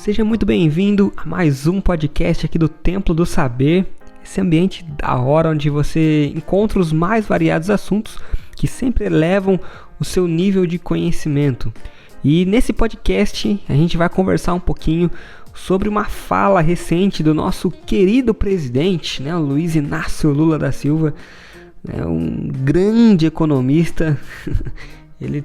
Seja muito bem-vindo a mais um podcast aqui do Templo do Saber, esse ambiente da hora onde você encontra os mais variados assuntos que sempre elevam o seu nível de conhecimento. E nesse podcast a gente vai conversar um pouquinho sobre uma fala recente do nosso querido presidente, o Luiz Inácio Lula da Silva, um grande economista. Ele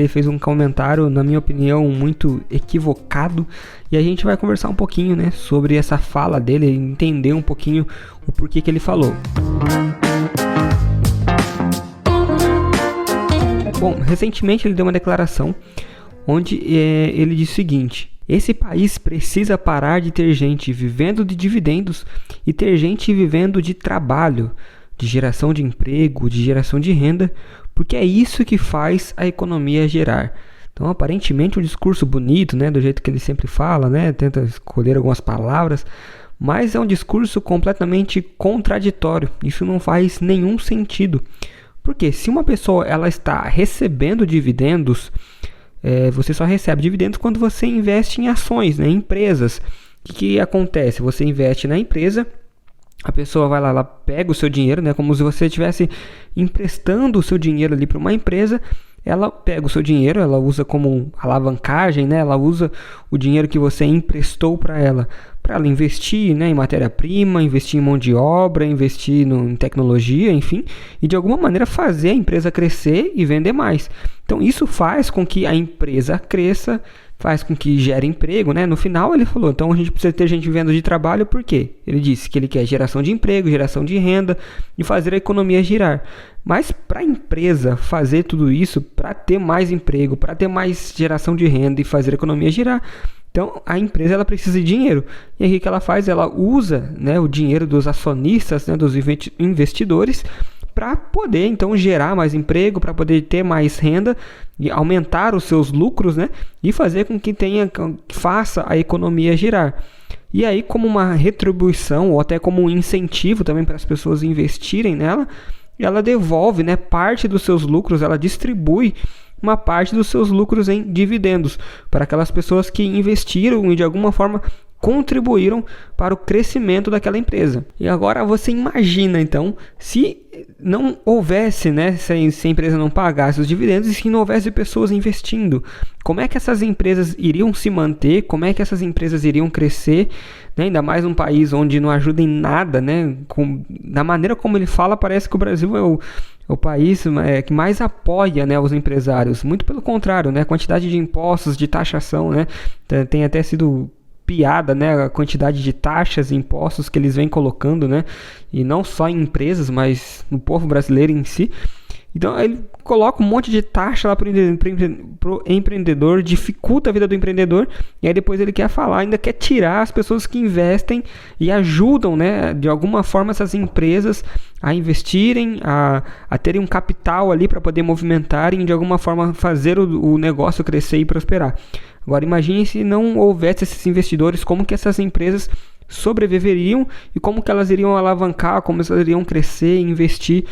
fez um comentário, na minha opinião, muito equivocado, e a gente vai conversar um pouquinho, sobre essa fala dele, entender um pouquinho o porquê que ele falou. Bom, recentemente ele deu uma declaração onde ele disse o seguinte: esse país precisa parar de ter gente vivendo de dividendos e ter gente vivendo de trabalho, de geração de emprego, de geração de renda, porque é isso que faz a economia girar. Então, aparentemente, um discurso bonito, do jeito que ele sempre fala, tenta escolher algumas palavras, mas é um discurso completamente contraditório. Isso não faz nenhum sentido. Porque se uma pessoa ela está recebendo dividendos, você só recebe dividendos quando você investe em ações, em empresas. O que acontece? Você investe na empresa, a pessoa vai lá, ela pega o seu dinheiro, como se você estivesse emprestando o seu dinheiro ali para uma empresa. Ela pega o seu dinheiro, ela usa como alavancagem, ela usa o dinheiro que você emprestou para ela investir em matéria-prima, investir em mão de obra, investir em tecnologia, enfim, e de alguma maneira fazer a empresa crescer e vender mais. Então isso faz com que a empresa cresça, faz com que gere emprego, No final ele falou, então a gente precisa ter gente vivendo de trabalho, por quê? Ele disse que ele quer geração de emprego, geração de renda e fazer a economia girar. Mas para a empresa fazer tudo isso, para ter mais emprego, para ter mais geração de renda e fazer a economia girar, então a empresa ela precisa de dinheiro. E aí o que ela faz? Ela usa o dinheiro dos acionistas, dos investidores, para poder então gerar mais emprego, para poder ter mais renda e aumentar os seus lucros, e fazer com que faça a economia girar. E aí, como uma retribuição ou até como um incentivo também para as pessoas investirem nela, ela devolve parte dos seus lucros, ela distribui uma parte dos seus lucros em dividendos para aquelas pessoas que investiram e de alguma forma contribuíram para o crescimento daquela empresa. E agora você imagina então, se não houvesse, se a empresa não pagasse os dividendos e se não houvesse pessoas investindo, como é que essas empresas iriam se manter, como é que essas empresas iriam crescer, ainda mais num país onde não ajuda em nada, da maneira como ele fala, parece que o Brasil é o país que mais apoia os empresários, muito pelo contrário, a quantidade de impostos, de taxação, tem até sido piada, a quantidade de taxas e impostos que eles vêm colocando, e não só em empresas, mas no povo brasileiro em si. Então ele coloca um monte de taxa lá para o empreendedor, dificulta a vida do empreendedor, e aí depois ele ainda quer tirar as pessoas que investem e ajudam, de alguma forma essas empresas a investirem, a terem um capital ali para poder movimentarem e de alguma forma fazer o negócio crescer e prosperar. Agora imagine se não houvesse esses investidores, como que essas empresas sobreviveriam e como que elas iriam alavancar, como elas iriam crescer, investir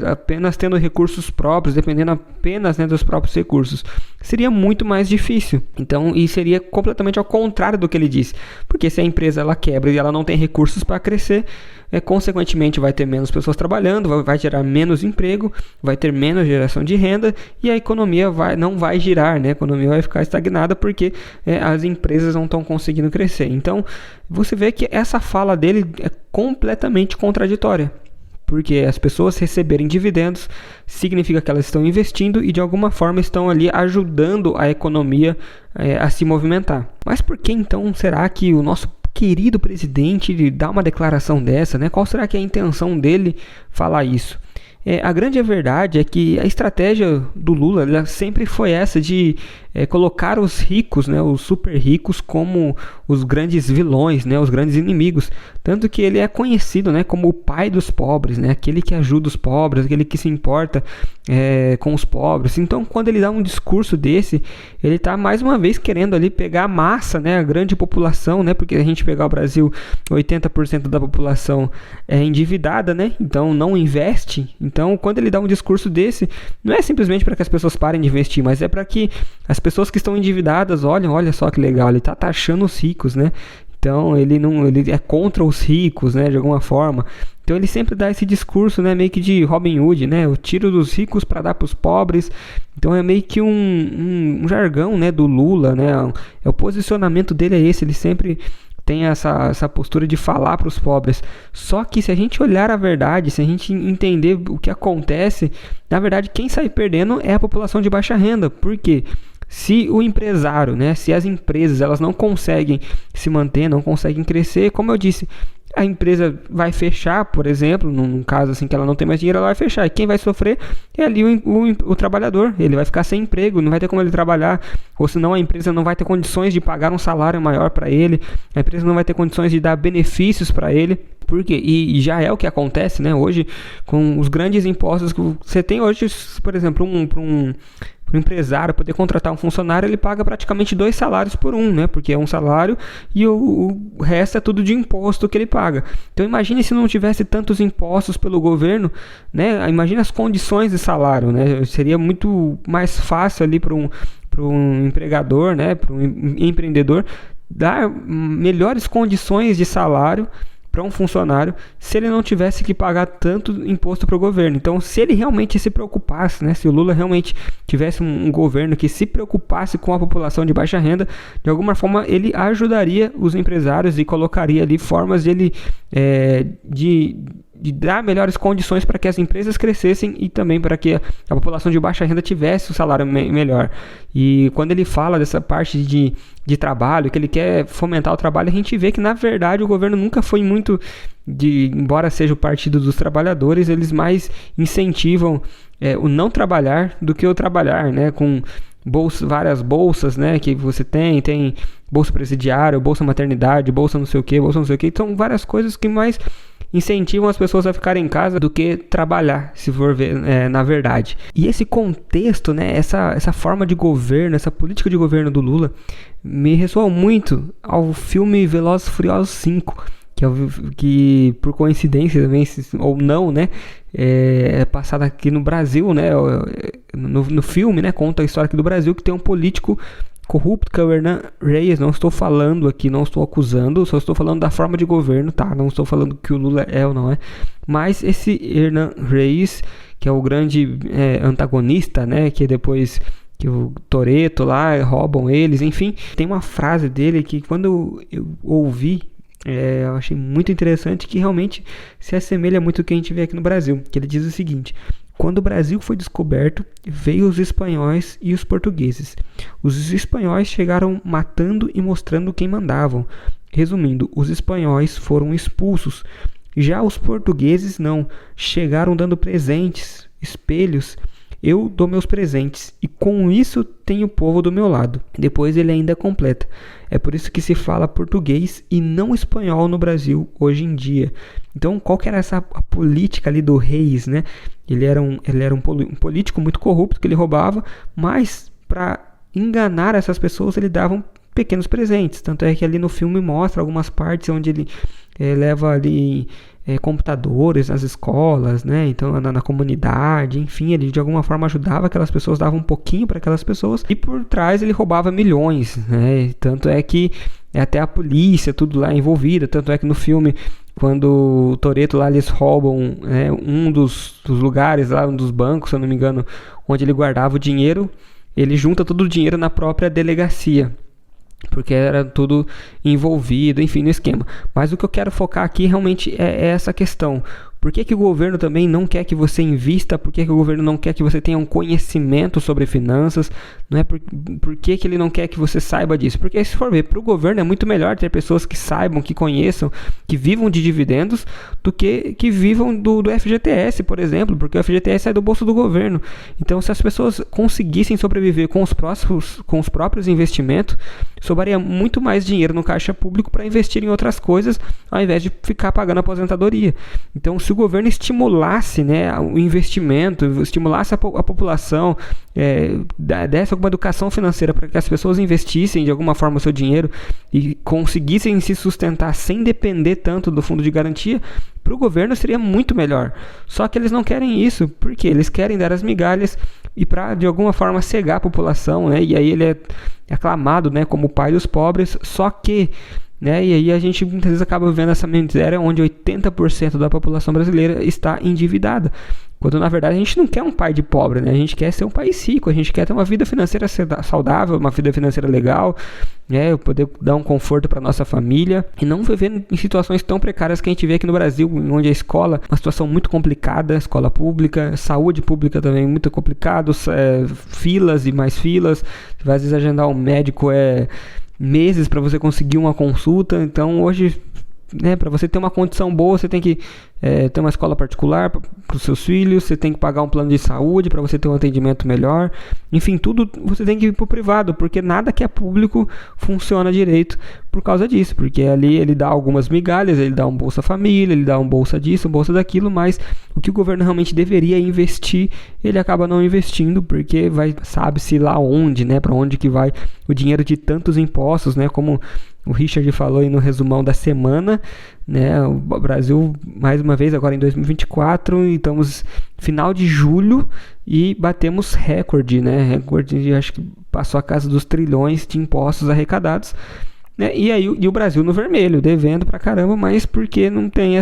apenas tendo recursos próprios, dependendo apenas dos próprios recursos. Seria muito mais difícil. Então, e seria completamente ao contrário do que ele disse. Porque se a empresa ela quebra e ela não tem recursos para crescer, consequentemente vai ter menos pessoas trabalhando, vai gerar menos emprego, vai ter menos geração de renda e a economia não vai girar, a economia vai ficar estagnada porque as empresas não estão conseguindo crescer. Então, você vê que essa fala dele é completamente contraditória. Porque as pessoas receberem dividendos significa que elas estão investindo e de alguma forma estão ali ajudando a economia a se movimentar. Mas por que então será que o nosso querido presidente dá uma declaração dessa? Qual será que é a intenção dele falar isso? A grande verdade é que a estratégia do Lula ela sempre foi essa de colocar os ricos, os super ricos, como os grandes vilões, os grandes inimigos. Tanto que ele é conhecido como o pai dos pobres, aquele que ajuda os pobres, aquele que se importa com os pobres. Então, quando ele dá um discurso desse, ele está mais uma vez querendo ali pegar a massa, a grande população, porque a gente pegar o Brasil, 80% da população é endividada, então não investe. Então, quando ele dá um discurso desse, não é simplesmente para que as pessoas parem de investir, mas é para que as pessoas que estão endividadas olha só que legal, ele está taxando os ricos, né? Então ele é contra os ricos, né, de alguma forma. Então ele sempre dá esse discurso, né, meio que de Robin Hood, né? Eu tiro dos ricos para dar para os pobres. Então é meio que um jargão, né, do Lula, né? O posicionamento dele é esse, ele sempre tem essa postura de falar para os pobres. Só que se a gente olhar a verdade, se a gente entender o que acontece, na verdade quem sai perdendo é a população de baixa renda. Por quê? Se o empresário, né, se as empresas elas não conseguem se manter, não conseguem crescer, como eu disse, a empresa vai fechar, por exemplo, num caso assim que ela não tem mais dinheiro, ela vai fechar. E quem vai sofrer é ali o trabalhador. Ele vai ficar sem emprego, não vai ter como ele trabalhar, ou senão a empresa não vai ter condições de pagar um salário maior para ele, a empresa não vai ter condições de dar benefícios para ele. Por quê? E já é o que acontece, né? Hoje, com os grandes impostos que você tem hoje, por exemplo, para um empresário poder contratar um funcionário, ele paga praticamente 2 salários por um, né? Porque é um salário e o resto é tudo de imposto que ele paga. Então imagine se não tivesse tantos impostos pelo governo, né? Imagine as condições de salário, né? Seria muito mais fácil ali para um empregador, né? Para um empreendedor dar melhores condições de salário para um funcionário, se ele não tivesse que pagar tanto imposto para o governo. Então, se ele realmente se preocupasse, né, se o Lula realmente tivesse um governo que se preocupasse com a população de baixa renda, de alguma forma ele ajudaria os empresários e colocaria ali formas de ele de dar melhores condições para que as empresas crescessem e também para que a população de baixa renda tivesse um salário melhor. E quando ele fala dessa parte de trabalho, que ele quer fomentar o trabalho, a gente vê que na verdade o governo nunca foi muito embora seja o partido dos trabalhadores, eles mais incentivam o não trabalhar do que o trabalhar, né? Com várias bolsas, né, que você tem bolsa presidiária, bolsa maternidade, bolsa não sei o que, então várias coisas que mais incentivam as pessoas a ficarem em casa do que trabalhar, se for ver, na verdade. E esse contexto, né, essa forma de governo, essa política de governo do Lula, me ressoa muito ao filme Velozes e Furiosos 5, que por coincidência também, ou não, né, é passado aqui no Brasil, né, no filme, né, conta a história aqui do Brasil, que tem um político corrupto, que é o Hernan Reyes. Não estou falando aqui, não estou acusando, só estou falando da forma de governo, tá? Não estou falando que o Lula é ou não é. Mas esse Hernan Reyes, que é o grande antagonista, né? Que depois que o Toretto lá roubam eles, enfim. Tem uma frase dele que quando eu ouvi, eu achei muito interessante, que realmente se assemelha muito ao que a gente vê aqui no Brasil. Que ele diz o seguinte: quando o Brasil foi descoberto, veio os espanhóis e os portugueses. Os espanhóis chegaram matando e mostrando quem mandavam. Resumindo, os espanhóis foram expulsos. Já os portugueses não, chegaram dando presentes, espelhos. Eu dou meus presentes e com isso tenho o povo do meu lado. Depois ele ainda completa: é por isso que se fala português e não espanhol no Brasil hoje em dia. Então, qual que era a política ali do Reis, né? Ele era um político muito corrupto, que ele roubava, mas para enganar essas pessoas ele dava pequenos presentes. Tanto é que ali no filme mostra algumas partes onde ele leva ali computadores nas escolas, né? Então na comunidade, enfim, ele de alguma forma ajudava aquelas pessoas, dava um pouquinho para aquelas pessoas, e por trás ele roubava milhões, né? Tanto é que até a polícia, tudo lá envolvida. Tanto é que no filme, quando o Toretto lá, eles roubam um dos lugares lá, um dos bancos, se eu não me engano, onde ele guardava o dinheiro, ele junta todo o dinheiro na própria delegacia, porque era tudo envolvido, enfim, no esquema. Mas o que eu quero focar aqui realmente é essa questão. Por que o governo também não quer que você invista? Por que o governo não quer que você tenha um conhecimento sobre finanças? Não é por que ele não quer que você saiba disso? Porque se for ver, para o governo é muito melhor ter pessoas que saibam, que conheçam, que vivam de dividendos, do que vivam do FGTS, por exemplo, porque o FGTS é do bolso do governo. Então, se as pessoas conseguissem sobreviver com os próprios investimentos, sobraria muito mais dinheiro no caixa público para investir em outras coisas, ao invés de ficar pagando aposentadoria. Então, se o governo estimulasse, né, o investimento, estimulasse a população, desse alguma educação financeira para que as pessoas investissem de alguma forma o seu dinheiro e conseguissem se sustentar sem depender tanto do fundo de garantia, para o governo seria muito melhor. Só que eles não querem isso, porque eles querem dar as migalhas e para de alguma forma cegar a população, né? E aí ele é aclamado, né, como o pai dos pobres, só que, né, e aí a gente muitas vezes acaba vendo essa miséria onde 80% da população brasileira está endividada. Quando na verdade a gente não quer um pai de pobre, né? A gente quer ser um país rico, a gente quer ter uma vida financeira saudável, uma vida financeira legal, né? Poder dar um conforto para nossa família e não viver em situações tão precárias que a gente vê aqui no Brasil, onde a escola é uma situação muito complicada, escola pública, saúde pública também muito complicado, filas e mais filas. Você vai às vezes agendar um médico meses para você conseguir uma consulta. Então hoje, né, para você ter uma condição boa, você tem que ter uma escola particular para os seus filhos, você tem que pagar um plano de saúde para você ter um atendimento melhor. Enfim, tudo você tem que ir para o privado, porque nada que é público funciona direito por causa disso, porque ali ele dá algumas migalhas, ele dá um Bolsa Família, ele dá um bolsa disso, um bolsa daquilo, mas o que o governo realmente deveria investir, ele acaba não investindo, porque sabe-se lá onde, né, para onde que vai o dinheiro de tantos impostos, né, como o Richard falou aí no resumão da semana, né? O Brasil, mais uma vez, agora em 2024, estamos final de julho e batemos recorde, né? Recorde, acho que passou a casa dos trilhões de impostos arrecadados, né? E aí o Brasil no vermelho, devendo pra caramba, mas porque não tem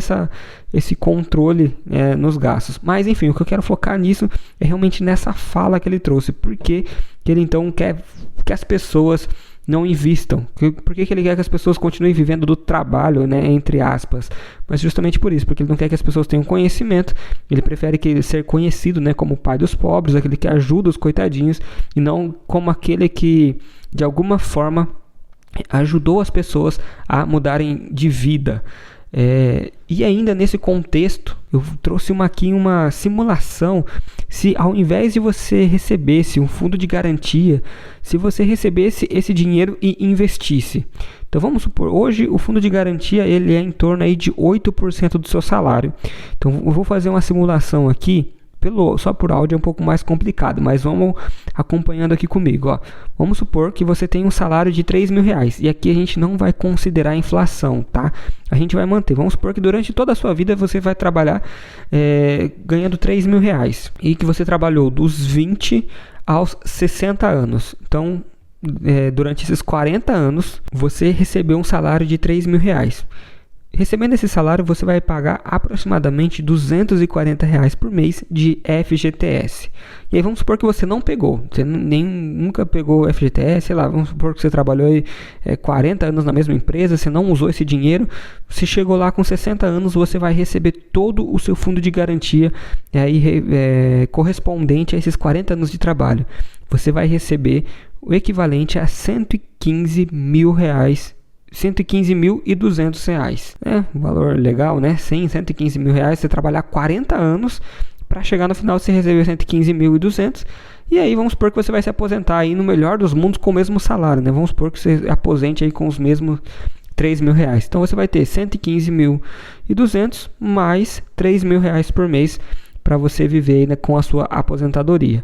esse controle, nos gastos. Mas enfim, o que eu quero focar nisso é realmente nessa fala que ele trouxe, porque que ele então quer que as pessoas não invistam. Por que ele quer que as pessoas continuem vivendo do trabalho, né, entre aspas? Mas justamente por isso, porque ele não quer que as pessoas tenham conhecimento, ele prefere ser conhecido, né, como o pai dos pobres, aquele que ajuda os coitadinhos, e não como aquele que, de alguma forma, ajudou as pessoas a mudarem de vida. E ainda nesse contexto, eu trouxe aqui uma simulação. Se ao invés de você recebesse um fundo de garantia, se você recebesse esse dinheiro e investisse. Então vamos supor, hoje o fundo de garantia ele é em torno aí de 8% do seu salário. Então eu vou fazer uma simulação aqui. Só por áudio é um pouco mais complicado, mas vamos acompanhando aqui comigo. Ó. Vamos supor que você tem um salário de R$3.000 e aqui a gente não vai considerar a inflação, tá? A gente vai manter. Vamos supor que durante toda a sua vida você vai trabalhar ganhando R$3.000 e que você trabalhou dos 20 aos 60 anos. Então, durante esses 40 anos, você recebeu um salário de R$3.000. Recebendo esse salário, você vai pagar aproximadamente R$240 por mês de FGTS. E aí vamos supor que você não pegou, você nunca pegou FGTS, sei lá, vamos supor que você trabalhou aí 40 anos na mesma empresa, você não usou esse dinheiro, você chegou lá com 60 anos, você vai receber todo o seu fundo de garantia correspondente a esses 40 anos de trabalho. Você vai receber o equivalente a R$115.200. Um valor legal, né? 115 mil reais, você trabalhar 40 anos para chegar no final você receber 115.200. E aí vamos supor que você vai se aposentar aí no melhor dos mundos com o mesmo salário, né? Vamos supor que você aposente aí com os mesmos R$3.000. Então você vai ter 115.200 mais R$3.000 por mês para você viver, né, com a sua aposentadoria.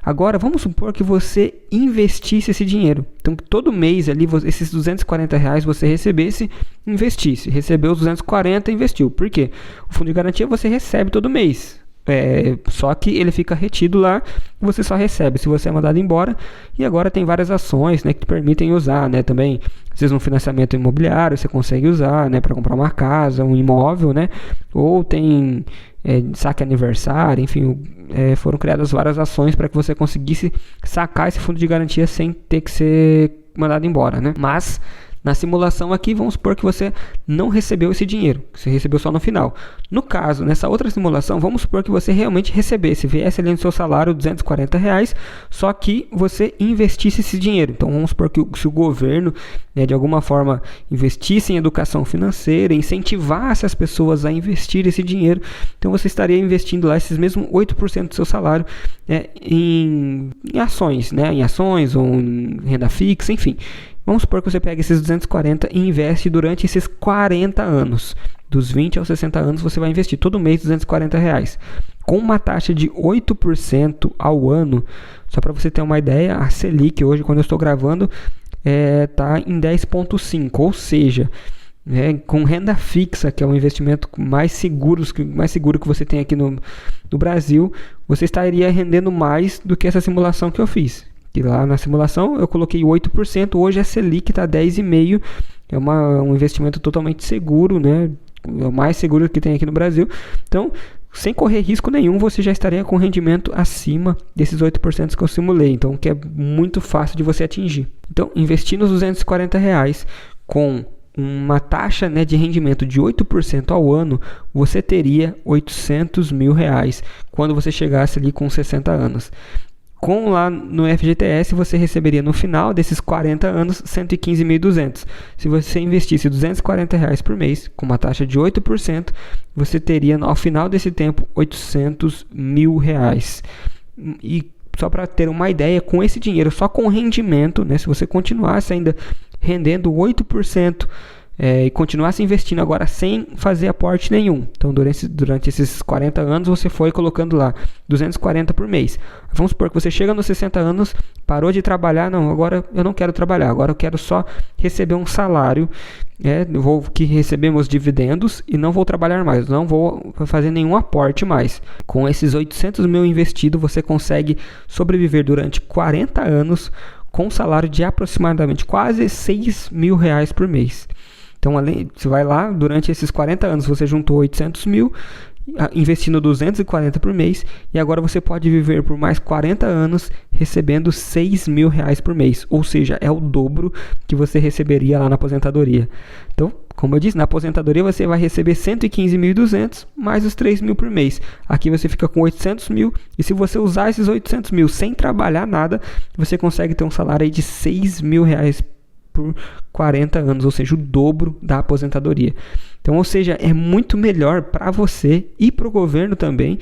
Agora, vamos supor que você investisse esse dinheiro. Então, todo mês ali, esses R$240 você recebesse, investisse. Recebeu os 240 e investiu. Por quê? O fundo de garantia você recebe todo mês. Só que ele fica retido lá, você só recebe se você é mandado embora. E agora tem várias ações, né, que te permitem usar, né, também. Às vezes um financiamento imobiliário você consegue usar, né, para comprar uma casa, um imóvel, né, ou tem saque aniversário, enfim, foram criadas várias ações para que você conseguisse sacar esse fundo de garantia sem ter que ser mandado embora, né? Mas na simulação aqui, vamos supor que você não recebeu esse dinheiro, que você recebeu só no final. No caso, nessa outra simulação, vamos supor que você realmente recebesse, viesse ali no seu salário R$240, só que você investisse esse dinheiro. Então, vamos supor que se o governo, né, de alguma forma, investisse em educação financeira, incentivasse as pessoas a investir esse dinheiro, então você estaria investindo lá esses mesmos 8% do seu salário em ações, né, em ações ou em renda fixa, enfim. Vamos supor que você pega esses 240 e investe durante esses 40 anos. Dos 20 aos 60 anos você vai investir todo mês R$240. Com uma taxa de 8% ao ano, só para você ter uma ideia, a Selic hoje, quando eu estou gravando, está em 10,5%. Ou seja, com renda fixa, que é o investimento mais seguro que você tem aqui no Brasil, você estaria rendendo mais do que essa simulação que eu fiz. E lá na simulação eu coloquei 8%, hoje a Selic está 10,5%, é um investimento totalmente seguro, né? É o mais seguro que tem aqui no Brasil. Então, sem correr risco nenhum, você já estaria com rendimento acima desses 8% que eu simulei. Então, que é muito fácil de você atingir. Então, investindo os R$240 com uma taxa, né, de rendimento de 8% ao ano, você teria R$800 mil quando você chegasse ali com 60 anos. Com lá no FGTS, você receberia no final desses 40 anos R$115.200. Se você investisse R$240 por mês, com uma taxa de 8%, você teria ao final desse tempo R$800 mil. E só para ter uma ideia, com esse dinheiro, só com rendimento, né, se você continuasse ainda rendendo 8%, e continuasse investindo agora sem fazer aporte nenhum. Então, durante esses 40 anos, você foi colocando lá 240 por mês. Vamos supor que você chega nos 60 anos, parou de trabalhar, não, agora eu não quero trabalhar, agora eu quero só receber um salário, vou receber meus dividendos e não vou trabalhar mais, não vou fazer nenhum aporte mais. Com esses 800 mil investidos, você consegue sobreviver durante 40 anos com um salário de aproximadamente quase R$6 mil por mês. Então, você vai lá, durante esses 40 anos, você juntou 800 mil, investindo 240 por mês, e agora você pode viver por mais 40 anos recebendo R$6 mil por mês. Ou seja, é o dobro que você receberia lá na aposentadoria. Então, como eu disse, na aposentadoria você vai receber 115.200 mais os 3 mil por mês. Aqui você fica com 800 mil, e se você usar esses 800 mil sem trabalhar nada, você consegue ter um salário aí de R$6 mil por 40 anos, ou seja, o dobro da aposentadoria. Então, ou seja, é muito melhor para você e para o governo também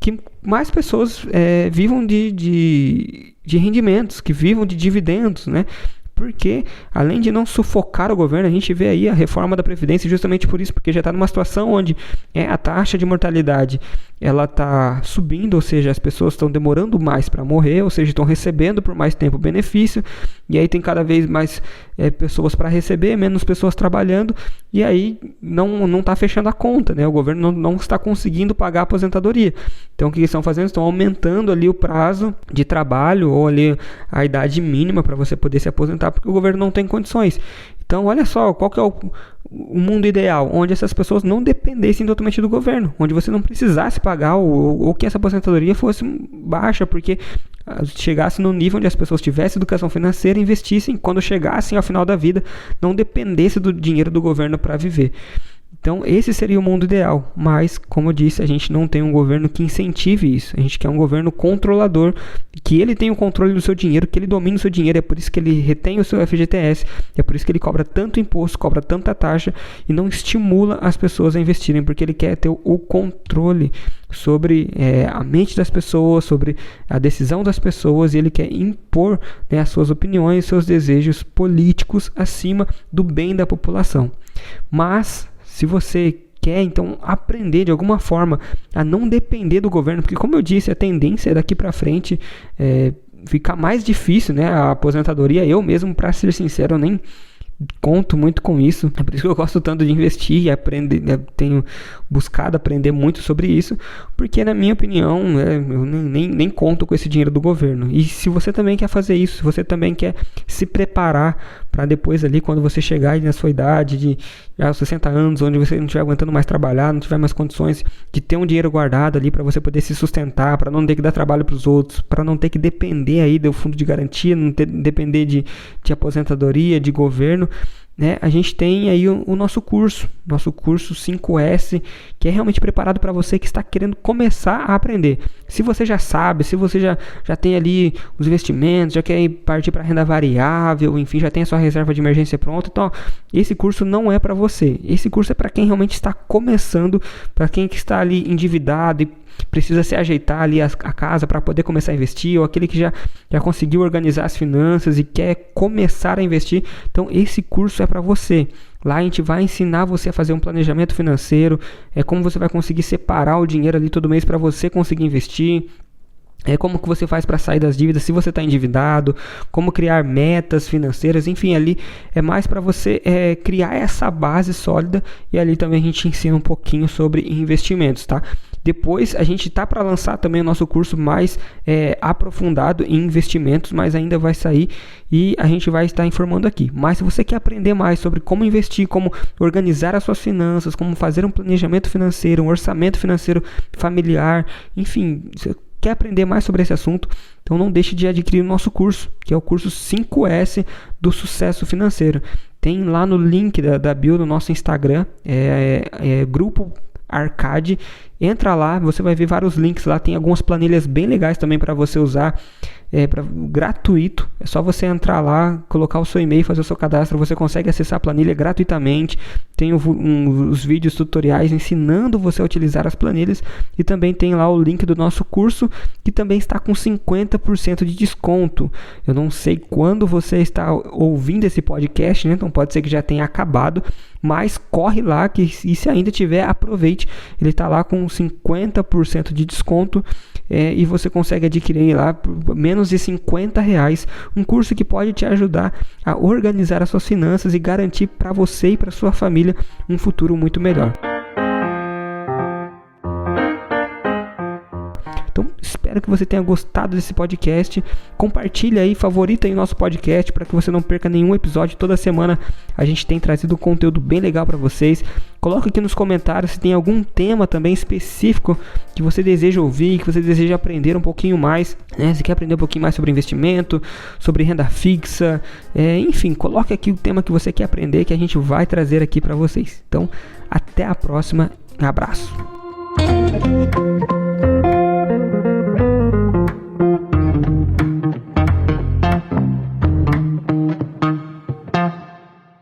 que mais pessoas vivam de rendimentos, que vivam de dividendos, né? Porque, além de não sufocar o governo, a gente vê aí a reforma da Previdência justamente por isso, porque já está numa situação onde a taxa de mortalidade ela está subindo, ou seja, as pessoas estão demorando mais para morrer, ou seja, estão recebendo por mais tempo o benefício, e aí tem cada vez mais pessoas para receber, menos pessoas trabalhando, e aí não está fechando a conta, né? O governo não está conseguindo pagar a aposentadoria. Então, o que eles estão fazendo? Estão aumentando ali o prazo de trabalho, ou ali a idade mínima para você poder se aposentar, porque o governo não tem condições. Então, olha só, qual que é o mundo ideal, onde essas pessoas não dependessem totalmente do governo, onde você não precisasse pagar ou que essa aposentadoria fosse baixa, porque chegasse no nível onde as pessoas tivessem educação financeira, investissem, quando chegassem ao final da vida, não dependesse do dinheiro do governo para viver. Então, esse seria o mundo ideal, mas, como eu disse, a gente não tem um governo que incentive isso. A gente quer um governo controlador, que ele tenha o controle do seu dinheiro, que ele domine o seu dinheiro. É por isso que ele retém o seu FGTS, é por isso que ele cobra tanto imposto, cobra tanta taxa e não estimula as pessoas a investirem, porque ele quer ter o controle sobre a mente das pessoas, sobre a decisão das pessoas, e ele quer impor, né, as suas opiniões, seus desejos políticos acima do bem da população. Mas se você quer, então, aprender de alguma forma a não depender do governo, porque, como eu disse, a tendência é daqui para frente ficar mais difícil, né? A aposentadoria, eu mesmo, para ser sincero, eu nem conto muito com isso. É por isso que eu gosto tanto de investir e aprender, né? Tenho buscado aprender muito sobre isso, porque, na minha opinião, eu nem conto com esse dinheiro do governo. E se você também quer fazer isso, se você também quer se preparar para depois ali, quando você chegar na sua idade de aos 60 anos, onde você não estiver aguentando mais trabalhar, não tiver mais condições de ter um dinheiro guardado ali para você poder se sustentar, para não ter que dar trabalho para os outros, para não ter que depender aí do fundo de garantia, não ter depender de aposentadoria, de governo, né? A gente tem aí o nosso curso 5S, que é realmente preparado para você que está querendo começar a aprender. Se você já sabe, se você já tem ali os investimentos, já quer partir para renda variável, enfim, já tem a sua reserva de emergência pronta, então esse curso não é para você. Esse curso é para quem realmente está começando, para quem que está ali endividado e precisa se ajeitar ali a casa para poder começar a investir, ou aquele que já conseguiu organizar as finanças e quer começar a investir. Então esse curso é para você. Lá a gente vai ensinar você a fazer um planejamento financeiro, como você vai conseguir separar o dinheiro ali todo mês para você conseguir investir. como que você faz para sair das dívidas, se você está endividado, como criar metas financeiras, enfim, ali é mais para você criar essa base sólida, e ali também a gente ensina um pouquinho sobre investimentos, tá? Depois a gente tá para lançar também o nosso curso mais aprofundado em investimentos, mas ainda vai sair e a gente vai estar informando aqui. Mas se você quer aprender mais sobre como investir, como organizar as suas finanças, como fazer um planejamento financeiro, um orçamento financeiro familiar, enfim, quer aprender mais sobre esse assunto, então não deixe de adquirir o nosso curso, que é o curso 5S do Sucesso Financeiro. Tem lá no link da bio do nosso Instagram, Grupo Arcade. Entra lá, você vai ver vários links lá, tem algumas planilhas bem legais também para você usar, gratuito. É só você entrar lá, colocar o seu e-mail, fazer o seu cadastro, você consegue acessar a planilha gratuitamente. Tem os vídeos tutoriais ensinando você a utilizar as planilhas, e também tem lá o link do nosso curso, que também está com 50% de desconto. Eu não sei quando você está ouvindo esse podcast, né? Então pode ser que já tenha acabado, mas corre lá, e se ainda tiver, aproveite. Ele está lá com 50% de desconto, e você consegue adquirir lá por menos de R$50, um curso que pode te ajudar a organizar as suas finanças e garantir para você e para sua família um futuro muito melhor. Então, espero que você tenha gostado desse podcast. Compartilha aí, favorita aí o nosso podcast para que você não perca nenhum episódio. Toda semana a gente tem trazido um conteúdo bem legal para vocês. Coloca aqui nos comentários se tem algum tema também específico que você deseja ouvir, que você deseja aprender um pouquinho mais, né? Se quer aprender um pouquinho mais sobre investimento, sobre renda fixa, enfim, coloque aqui o tema que você quer aprender, que a gente vai trazer aqui para vocês. Então, até a próxima. Um abraço.